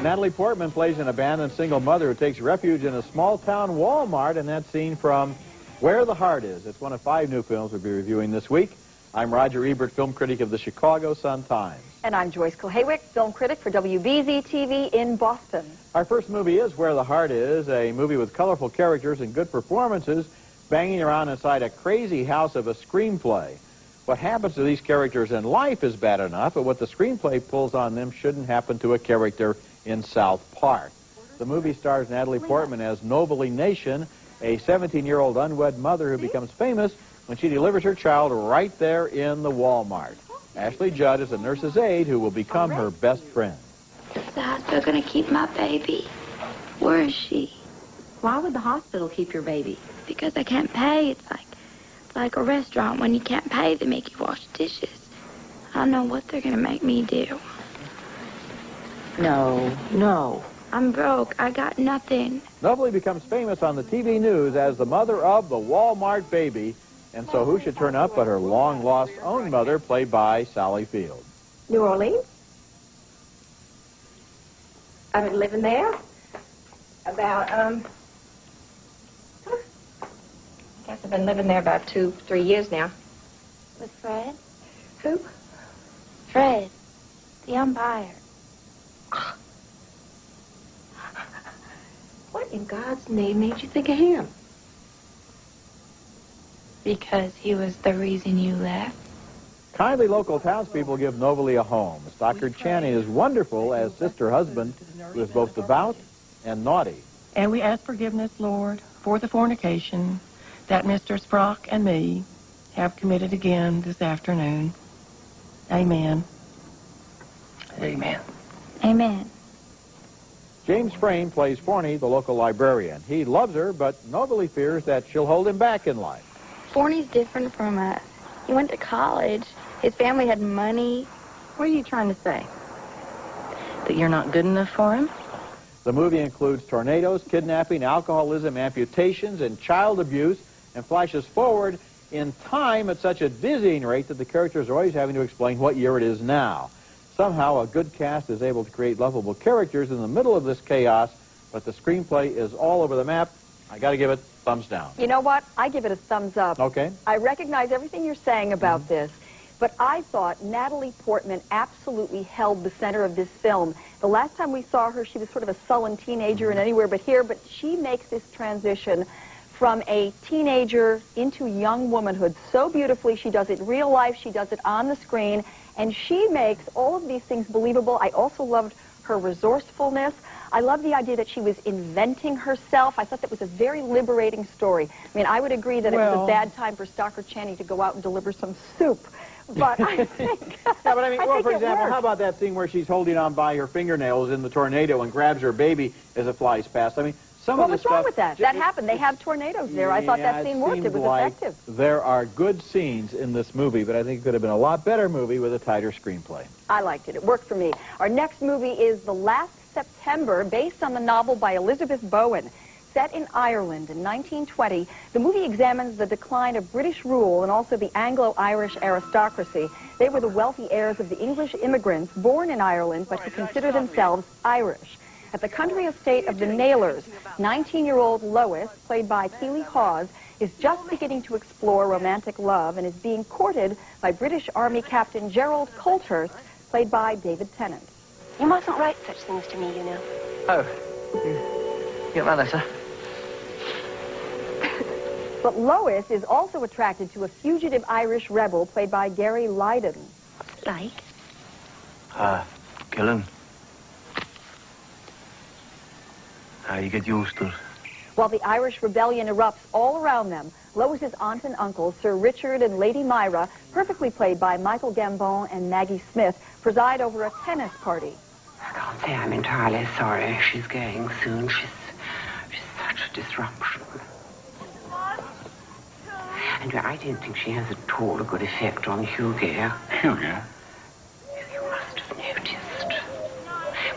Natalie Portman plays an abandoned single mother who takes refuge in a small-town Walmart in that scene from Where the Heart Is. It's one of 5 new films we'll be reviewing this week. I'm Roger Ebert, film critic of the Chicago Sun-Times. And I'm Joyce Kohaywick, film critic for WBZ-TV in Boston. Our first movie is Where the Heart Is, a movie with colorful characters and good performances banging around inside a crazy house of a screenplay. What happens to these characters in life is bad enough, but what the screenplay pulls on them shouldn't happen to a character in South Park. The movie stars Natalie Portman as Nobley Nation, a 17-year-old unwed mother who becomes famous when she delivers her child right there in the Walmart. Ashley Judd is a nurse's aide who will become her best friend. Is the hospital going to keep my baby? Where is she? Why would the hospital keep your baby? Because I can't pay. It's like a restaurant. When you can't pay, they make you wash dishes. I don't know what they're going to make me do. No. I'm broke. I got nothing. Nobley becomes famous on the TV news as the mother of the Walmart baby, and so who should turn up but her long-lost own mother, played by Sally Field. New Orleans? I've been living there about, I guess I've been living there about 2-3 years now. With Fred? Who? Fred, the umpire. What in God's name made you think of him? Because he was the reason you left. Kindly local townspeople give Nobley a home. Stockard Channing is wonderful as sister husband who is both devout and naughty. And we ask forgiveness, Lord, for the fornication that Mr. Sprock and me have committed again this afternoon. Amen. Amen. Amen. James Frayne plays Forney, the local librarian. He loves her, but Nobley fears that she'll hold him back in life. Forney's different from us. He went to college. His family had money. What are you trying to say? That you're not good enough for him? The movie includes tornadoes, kidnapping, alcoholism, amputations, and child abuse, and flashes forward in time at such a dizzying rate that the characters are always having to explain what year it is now. Somehow, a good cast is able to create lovable characters in the middle of this chaos, but the screenplay is all over the map. I got to give it thumbs down. You know what? I give it a thumbs up. Okay. I recognize everything you're saying about this, but I thought Natalie Portman absolutely held the center of this film. The last time we saw her, she was sort of a sullen teenager in Anywhere But Here, but she makes this transition from a teenager into young womanhood so beautifully. She does it in real life, she does it on the screen, and she makes all of these things believable. I also loved her resourcefulness. I love the idea that she was inventing herself. I thought that was a very liberating story. I mean, I would agree that it was a bad time for Stockard Channing to go out and deliver some soup. But I think... Yeah, but I mean, well, for example, how about that scene where she's holding on by her fingernails in the tornado and grabs her baby as it flies past? I mean, some of the what's wrong with that? That happened. They have tornadoes there. I thought that scene worked. It was effective. There are good scenes in this movie, but I think it could have been a lot better movie with a tighter screenplay. I liked it. It worked for me. Our next movie is The Last September, based on the novel by Elizabeth Bowen. Set in Ireland in 1920, the movie examines the decline of British rule and also the Anglo-Irish aristocracy. They were the wealthy heirs of the English immigrants born in Ireland, but who consider themselves Irish. At the country estate of the Nailers, 19-year-old Lois, played by Keely Hawes, is just beginning to explore romantic love and is being courted by British Army Captain Gerald Colthurst, played by David Tennant. You mustn't write such things to me, you know. Oh. You get my letter? But Lois is also attracted to a fugitive Irish rebel played by Gary Lydon. Like? Killing. You get used to it. While the Irish rebellion erupts all around them, Lois's aunt and uncle, Sir Richard and Lady Myra, perfectly played by Michael Gambon and Maggie Smith, preside over a tennis party. I can't say I'm entirely sorry she's going soon. She's such a disruption. And I don't think she has at all a good effect on Hugo. Hugo? You must have noticed.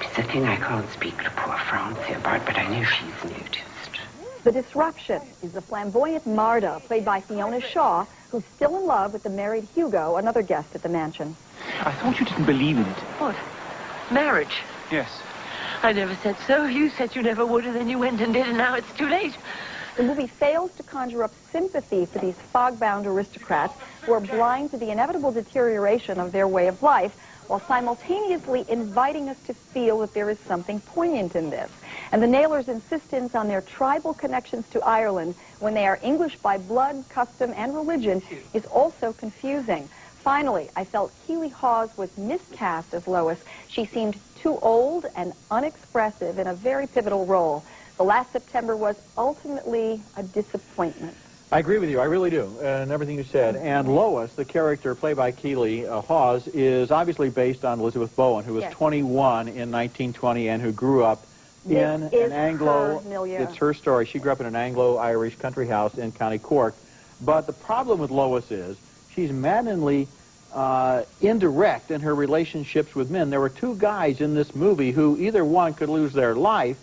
It's a thing I can't speak to poor Francie about, but I know she's noticed. The disruption is the flamboyant Marda, played by Fiona Shaw, who's still in love with the married Hugo, another guest at the mansion. I thought you didn't believe in it. What? Marriage? Yes. I never said so. You said you never would, and then you went and did, and now it's too late. The movie fails to conjure up sympathy for these fog-bound aristocrats who are blind to the inevitable deterioration of their way of life, while simultaneously inviting us to feel that there is something poignant in this. And the Nailers' insistence on their tribal connections to Ireland when they are English by blood, custom, and religion is also confusing. Finally, I felt Keely Hawes was miscast as Lois. She seemed too old and unexpressive in a very pivotal role. The Last September was ultimately a disappointment. I agree with you. I really do, and everything you said. And Lois, the character played by Keely Hawes, is obviously based on Elizabeth Bowen, who was 21 in 1920 and who grew up in an Anglo... Her milieu. It's her story. She grew up in an Anglo-Irish country house in County Cork. But the problem with Lois is she's maddeningly indirect in her relationships with men. There were two guys in this movie who either one could lose their life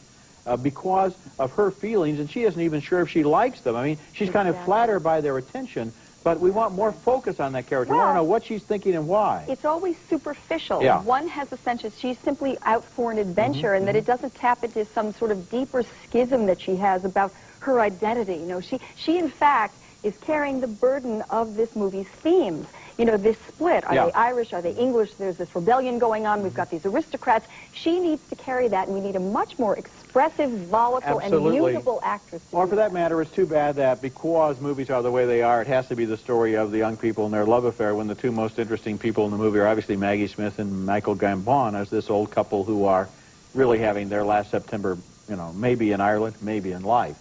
because of her feelings, and she isn't even sure if she likes them. I mean, she's kind of flattered by their attention, but we want more focus on that character. We want to know what she's thinking and why. It's always superficial. Yeah. One has the sense that she's simply out for an adventure and that it doesn't tap into some sort of deeper schism that she has about her identity. You know, she in fact is carrying the burden of this movie's themes. You know, this split. Are they Irish? Are they English? There's this rebellion going on. We've got these aristocrats. She needs to carry that, and we need a much more expressive, volatile, and mutable actress. Or for that matter, it's too bad that because movies are the way they are, it has to be the story of the young people and their love affair, when the two most interesting people in the movie are obviously Maggie Smith and Michael Gambon, as this old couple who are really having their last September, you know, maybe in Ireland, maybe in life.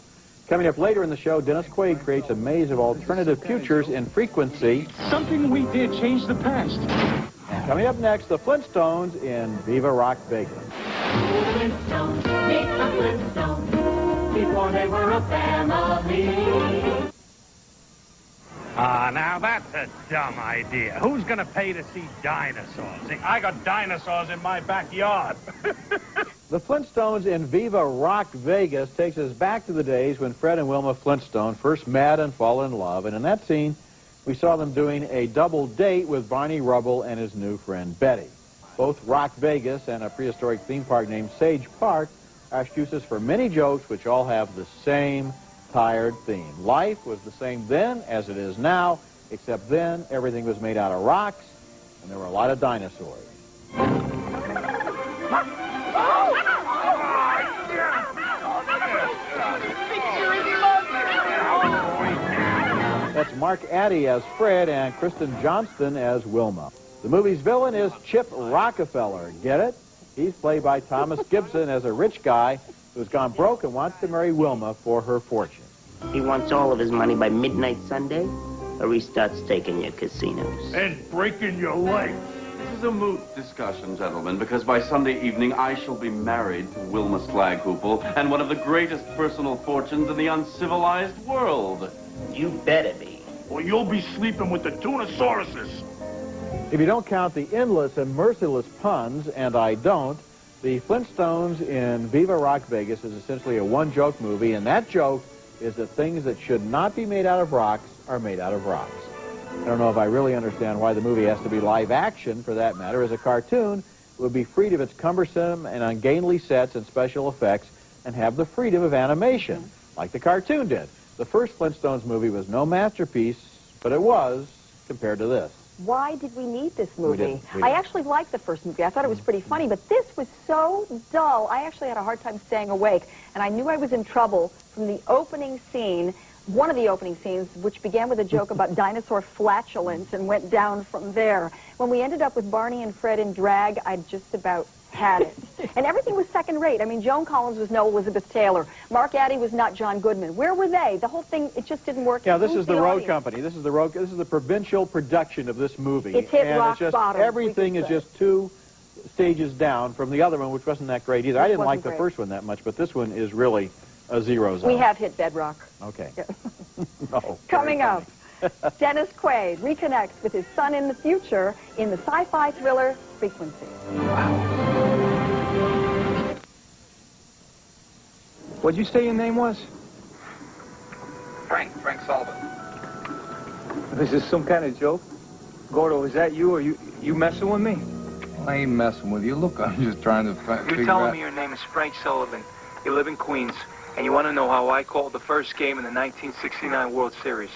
Coming up later in the show, Dennis Quaid creates a maze of alternative futures in frequency. Something we did changed the past. And coming up next, the Flintstones in Viva Rock Vegas. Flintstones, meet the Flintstones, before they were a family. Now that's a dumb idea. Who's gonna pay to see dinosaurs? See, I got dinosaurs in my backyard. The Flintstones in Viva Rock Vegas takes us back to the days when Fred and Wilma Flintstone first met and fell in love. And in that scene, we saw them doing a double date with Barney Rubble and his new friend Betty. Both Rock Vegas and a prehistoric theme park named Sage Park are excuses for many jokes which all have the same tired theme. Life was the same then as it is now, except then everything was made out of rocks and there were a lot of dinosaurs. That's Mark Addy as Fred and Kristen Johnston as Wilma. The movie's villain is Chip Rockefeller. Get it? He's played by Thomas Gibson as a rich guy who's gone broke and wants to marry Wilma for her fortune. He wants all of his money by midnight Sunday, or he starts taking your casinos. And breaking your leg. This is a moot discussion, gentlemen, because by Sunday evening I shall be married to Wilma Slaghoople and one of the greatest personal fortunes in the uncivilized world. You better be. Or you'll be sleeping with the Tunosauruses. If you don't count the endless and merciless puns, and I don't, the Flintstones in Viva Rock Vegas is essentially a one-joke movie, and that joke is that things that should not be made out of rocks are made out of rocks. I don't know if I really understand why the movie has to be live action, for that matter. As a cartoon, it would be freed of its cumbersome and ungainly sets and special effects and have the freedom of animation, like the cartoon did. The first Flintstones movie was no masterpiece, but it was compared to this. Why did we need this movie? We didn't. I actually liked the first movie. I thought it was pretty funny, but this was so dull. I actually had a hard time staying awake, and I knew I was in trouble from the opening scene, one of the opening scenes, which began with a joke about dinosaur flatulence and went down from there. When we ended up with Barney and Fred in drag, I just about had it. And everything was second rate. I mean, Joan Collins was no Elizabeth Taylor. Mark Addy was not John Goodman. Where were they? The whole thing, it just didn't work. Yeah, this is the road company. This is the provincial production of this movie. It's hit and rock it's just, bottom. everything is just 2 stages down from the other one, which wasn't that great either. I didn't like the great. first one that much, but this one is really a zero zone. We have hit bedrock. Okay. Yeah. No, Coming up, Dennis Quaid reconnects with his son in the future in the sci-fi thriller Frequency. What'd you say your name was? Frank Sullivan. This is some kind of joke? Gordo, is that you or you messing with me? I ain't messing with you. Look, I'm just trying to figure out... You're telling me your name is Frank Sullivan. You live in Queens, and you want to know how I called the first game in the 1969 World Series.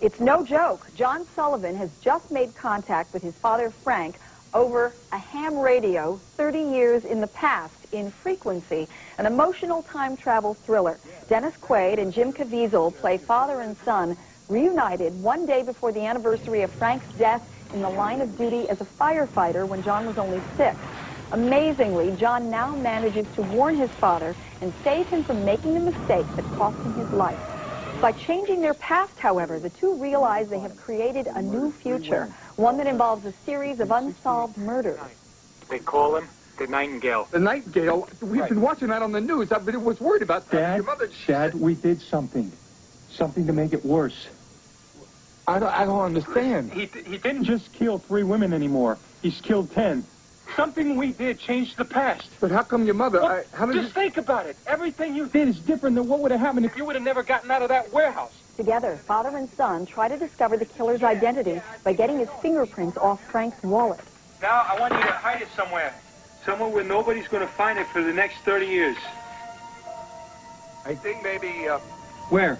It's no joke. John Sullivan has just made contact with his father, Frank, over a ham radio 30 years in the past in Frequency, an emotional time travel thriller. Dennis Quaid and Jim Caviezel play father and son, reunited one day before the anniversary of Frank's death in the line of duty as a firefighter when John was only 6. Amazingly, John now manages to warn his father and save him from making the mistake that cost him his life. By changing their past, however, the two realize they have created a new future, one that involves a series of unsolved murders. They call him the Nightingale. The Nightingale? We've been watching that on the news. I was worried about that. Your mother... Dad, we did something. Something to make it worse. I don't understand. He didn't just kill 3 women anymore. He's killed 10. Something we did changed the past. But how come your mother... Just think about it. Everything you did is different than what would have happened if you would have never gotten out of that warehouse. Together, father and son try to discover the killer's identity by getting his fingerprints off Frank's wallet. Now, I want you to hide it somewhere. Somewhere where nobody's going to find it for the next 30 years. I think maybe... Where?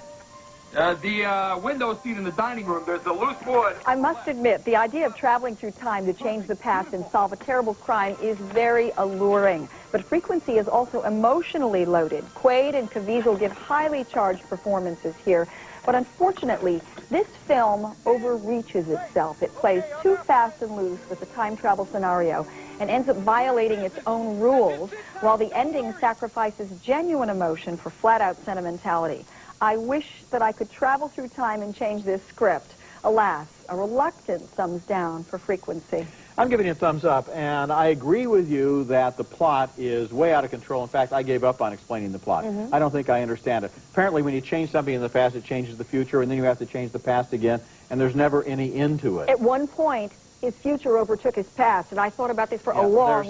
The window seat in the dining room. There's a loose board. I must admit, the idea of traveling through time to change the past and solve a terrible crime is very alluring. But Frequency is also emotionally loaded. Quaid and Caviezel give highly charged performances here. But unfortunately, this film overreaches itself. It plays too fast and loose with the time travel scenario and ends up violating its own rules, while the ending sacrifices genuine emotion for flat-out sentimentality. I wish that I could travel through time and change this script. Alas, a reluctant thumbs down for Frequency. I'm giving you a thumbs up, and I agree with you that the plot is way out of control. In fact, I gave up on explaining the plot. I don't think I understand it. Apparently, when you change something in the past, it changes the future, and then you have to change the past again, and there's never any end to it. At one point, his future overtook his past, and I thought about this for a long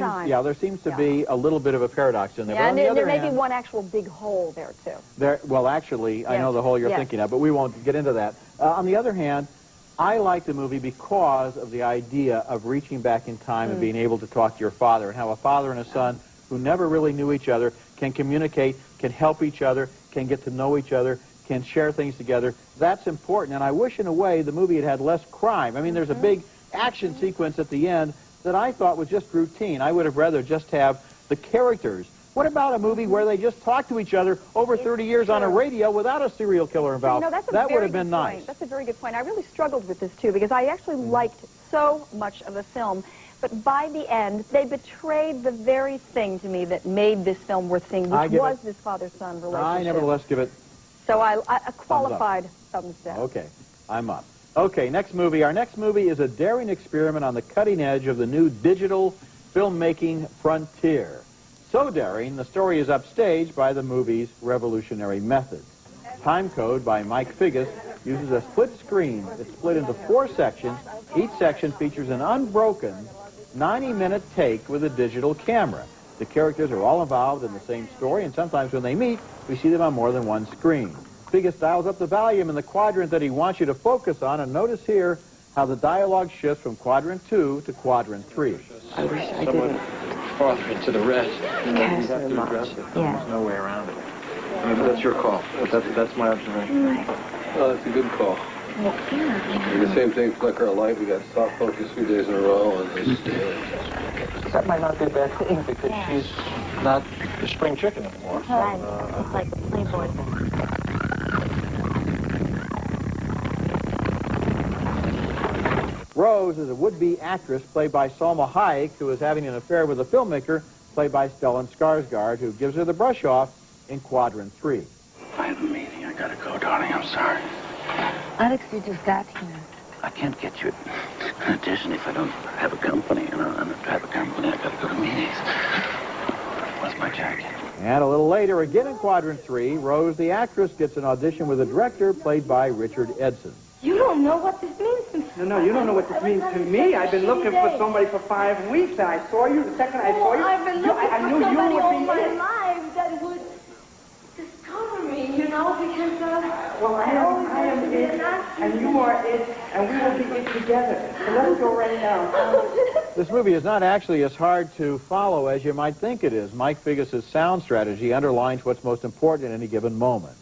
time. Yeah, there seems to be a little bit of a paradox in there. Yeah, but and there may be one actual big hole there, too. Well, actually, I know the hole you're thinking of, but we won't get into that. On the other hand, I like the movie because of the idea of reaching back in time and being able to talk to your father, and how a father and a son who never really knew each other can communicate, can help each other, can get to know each other, can share things together. That's important, and I wish in a way the movie had less crime. I mean, there's a big action sequence at the end that I thought was just routine. I would have rather just have the characters. What about a movie where they just talk to each other over 30 years on a radio without a serial killer involved? That would have been nice. That's a very good point. I really struggled with this, too, because I actually liked so much of the film. But by the end, they betrayed the very thing to me that made this film worth seeing, which was this father-son relationship. I nevertheless give it... So a qualified thumbs down. Okay, I'm up. Okay, next movie. Our next movie is a daring experiment on the cutting edge of the new digital filmmaking frontier. So daring, the story is upstaged by the movie's revolutionary method. Timecode by Mike Figgis uses a split screen. It's split into 4 sections. Each section features an unbroken 90-minute take with a digital camera. The characters are all involved in the same story, and sometimes when they meet, we see them on more than one screen. Figgis dials up the volume in the quadrant that he wants you to focus on, and notice here how the dialogue shifts from quadrant 2 to quadrant 3. I wish I didn't. Farther into the red. Cares so much. Yeah. There's no way around it. I mean, but that's your call. That's my observation. Right. Oh, that's a good call. Well, yeah. The same thing, flicker of light. We got soft focus 3 days in a row, and That might not be a bad thing because she's not the spring chicken anymore. Right. It's like a Playboy thing. Rose is a would-be actress played by Salma Hayek, who is having an affair with a filmmaker played by Stellan Skarsgård, who gives her the brush off in quadrant 3. I have a meeting. I gotta go, darling. I'm sorry. Alex, you just got here. I can't get you an audition if I don't have a company. You know, and to have a company, I gotta go to meetings. Where's my jacket? And a little later, again in quadrant 3, Rose, the actress, gets an audition with a director played by Richard Edson. You don't know what this means to me. No, you don't know what this means to me. I've been looking for somebody for 5 weeks, and I saw you the second I saw you. I've been looking I for knew somebody you would all be my here. life that would discover me, you know. know because, Well, I am it, and you are it, and we will be it together. So let's go right now. This movie is not actually as hard to follow as you might think it is. Mike Figgis' sound strategy underlines what's most important at any given moment.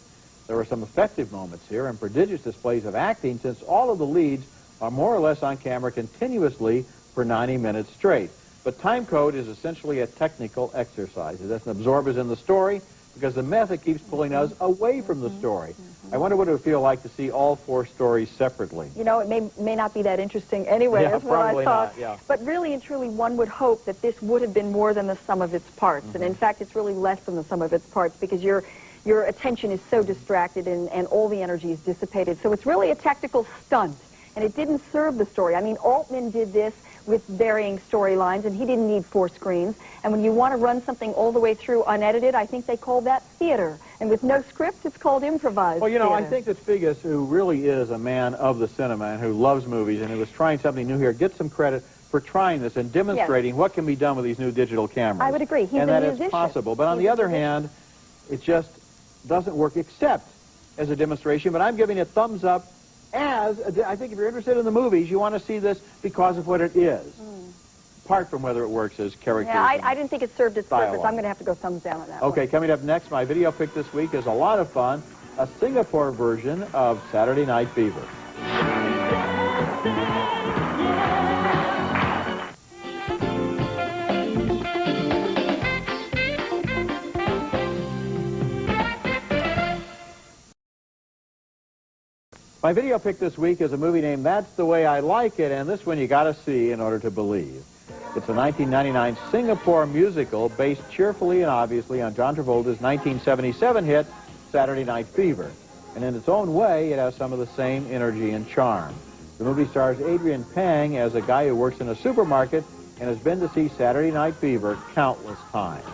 There are some effective moments here and prodigious displays of acting since all of the leads are more or less on camera continuously for 90 minutes straight. But Timecode is essentially a technical exercise. It doesn't absorb us in the story because the method keeps pulling us away from the story. I wonder what it would feel like to see all 4 stories separately. You know, it may not be that interesting anyway, Yeah, is what I probably thought. not, yeah. But really and truly, one would hope that this would have been more than the sum of its parts. And in fact, it's really less than the sum of its parts because your attention is so distracted and all the energy is dissipated. So it's really a technical stunt. And it didn't serve the story. I mean, Altman did this with varying storylines, and he didn't need 4 screens. And when you want to run something all the way through unedited, I think they call that theater. And with no script, it's called improvised Well, you know, theater. I think that Figgis, who really is a man of the cinema and who loves movies and who was trying something new here, gets some credit for trying this and demonstrating what can be done with these new digital cameras. I would agree. He's and a that musician. it's possible. But on the other hand, it just doesn't work except as a demonstration. But I'm giving it thumbs up as, I think if you're interested in the movies, you want to see this because of what it is. Apart from whether it works as characters. Yeah, I didn't think it served its purpose. dialogue. I'm going to have to go thumbs down on that Okay, one. coming up next, my video pick this week is a lot of fun, a Singapore version of Saturday Night Fever. My video pick this week is a movie named That's the Way I Like It, and this one you got to see in order to believe. It's a 1999 Singapore musical based cheerfully and obviously on John Travolta's 1977 hit, Saturday Night Fever. And in its own way, it has some of the same energy and charm. The movie stars Adrian Pang as a guy who works in a supermarket and has been to see Saturday Night Fever countless times.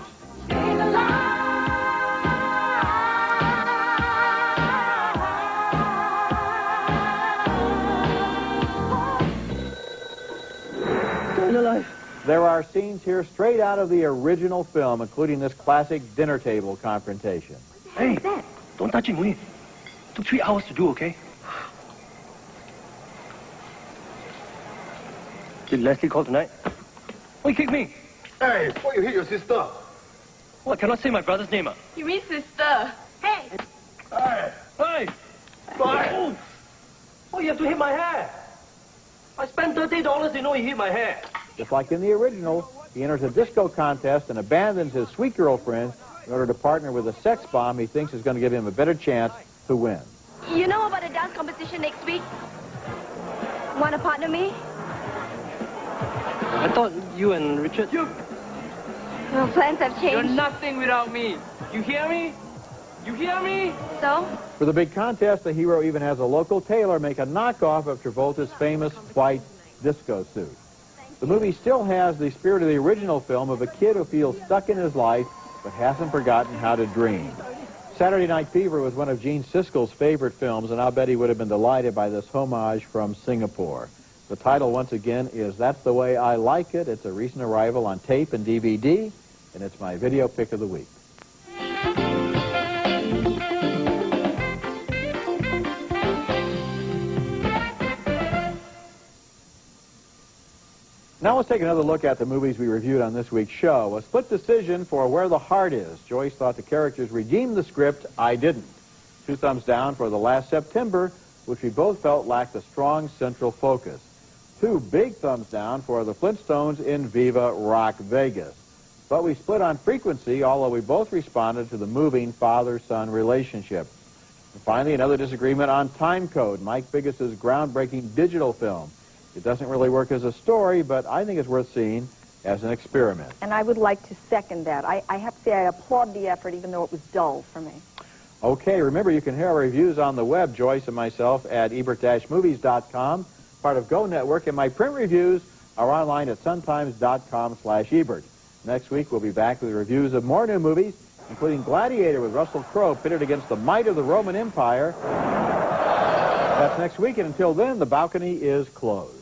There are scenes here straight out of the original film, including this classic dinner table confrontation. Hey, don't touch him, will you? Took 3 hours to do, okay? Did Leslie call tonight? Why you kick me? Hey, why you hit your sister? Oh, I cannot say my brother's name, You mean sister? Hey! Hey! Hey! Oh, oh, you have to hit my hair. I spent $30 to know you hit my hair. Just like in the original, he enters a disco contest and abandons his sweet girlfriend in order to partner with a sex bomb he thinks is going to give him a better chance to win. You know about a dance competition next week? Want to partner me? I thought you and Richard... Your plans have changed. You're nothing without me. You hear me? You hear me? So? For the big contest, the hero even has a local tailor make a knockoff of Travolta's famous white disco suit. The movie still has the spirit of the original film of a kid who feels stuck in his life but hasn't forgotten how to dream. Saturday Night Fever was one of Gene Siskel's favorite films, and I'll bet he would have been delighted by this homage from Singapore. The title, once again, is That's the Way I Like It. It's a recent arrival on tape and DVD, and it's my video pick of the week. Now let's take another look at the movies we reviewed on this week's show. A split decision for Where the Heart Is. Joyce thought the characters redeemed the script. I didn't. 2 thumbs down for The Last September, which we both felt lacked a strong central focus. 2 big thumbs down for The Flintstones in Viva Rock Vegas. But we split on frequency, although we both responded to the moving father-son relationship. And finally, another disagreement on Timecode, Mike Figgis' groundbreaking digital film. It doesn't really work as a story, but I think it's worth seeing as an experiment. And I would like to second that. I have to say I applaud the effort, even though it was dull for me. Okay, remember you can hear our reviews on the web, Joyce and myself, at ebert-movies.com, part of Go Network, and my print reviews are online at suntimes.com/Ebert. Next week, we'll be back with reviews of more new movies, including Gladiator with Russell Crowe pitted against the might of the Roman Empire. That's next week, and until then, the balcony is closed.